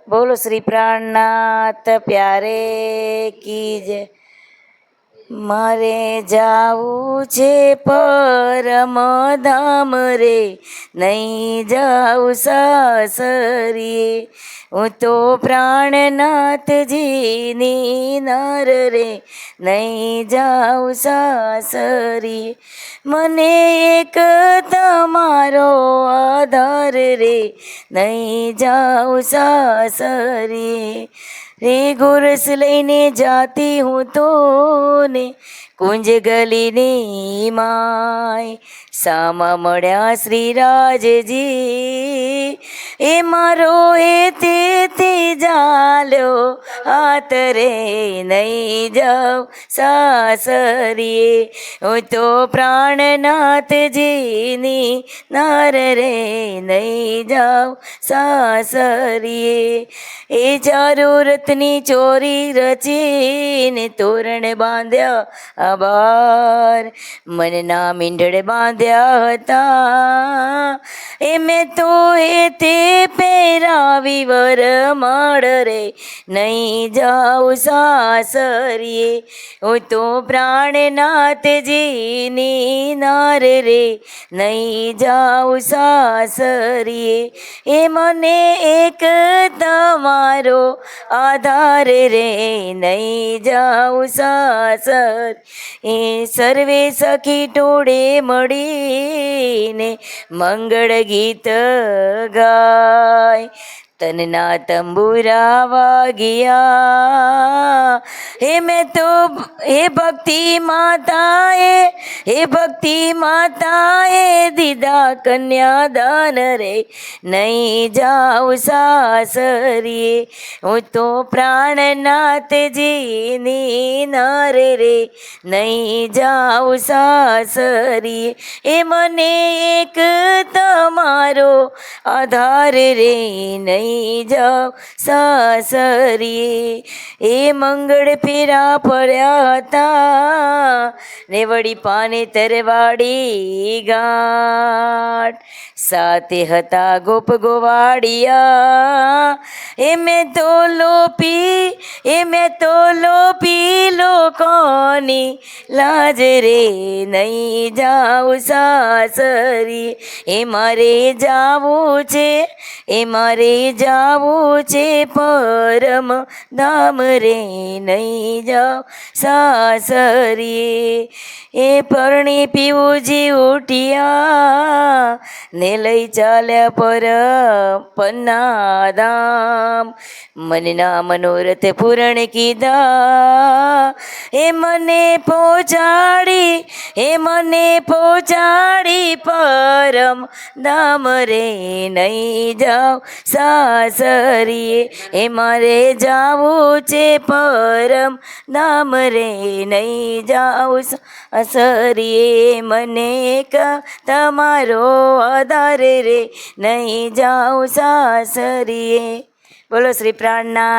बोलो श्री प्राणनाथ प्यारे की जय। मारे जाऊ छे परम धाम रे, नहीं जाऊ सासरिये। हूँ तो प्राणनाथ जी नी नर रे, नहीं जाऊ सासरिये। मने एक तमारो आधार रे, नहीं जाऊ सासरिये। रे गोरस लईने जाती हूँ तो ने कुंज गली ने माय। सामा मळ्या श्रीराजजी, ए मारो ते जाल्यो हाथ रे, नहीं जाओ सासरिये। हूँ तो प्राणनाथ जी नी नार रे, नहीं जाओ सासरिये। ए चारो रथनी चोरी रचीने तोरण बांध्या आबार, मनना मींढળ बांध्या हता। ए मैं तो ते પહેરાવી વરમાળ રે, નહીં જાઉં સાસરિયે। હું તો પ્રાણનાથજીની નાર રે, નહીં જાઉં સાસરિયે। એ મને એક તમારો આધાર રે, નહીં જાઉં સાસર। એ સર્વે સખી ટોળે મળીને મંગળ ગીત ગાય। તનના તંબુરા વાગ્યા, હે मैं तो हे भक्ति माताए, हे भक्ति माताए दीदा कन्यादान रे, नहीं जाऊं सासरिये। हूँ तो प्राणनाथ जी नी नार रे, नहीं जाऊं सासरिये। ए मने एक तमारो आधार रे, नहीं जाओ सासरिये। ए मंगળ फेरा પડ્યા હતા ને વળી પાને તરવાડી ગાંઠ। સાથે હતા ગોપ ગોવાળિયા, એ મેં તો લોપી લોકોની લાજ રે, નહીં જાઉં સાસરિયે। એ મારે જાવું છે પરમ ધામ રે, નહીં જાઉં સાસરિયે। એ પરણી પીવુજી ઉઠ્યા ને લઈ ચાલ્યા પન્ના ધામ। મનના મનોરથ પૂરણ કીધા, એ મને પહોંચાડી પરમ ધામ રે, નહીં જાઉં સાસરિયે। એ મારે જાવું છે પરમ ધામ રે, નહીં જાઉં સાસરિયે। મને તમારો આધાર રે, નહીં જાઉં સાસરિયે। બોલો શ્રી પ્રાણનાથ।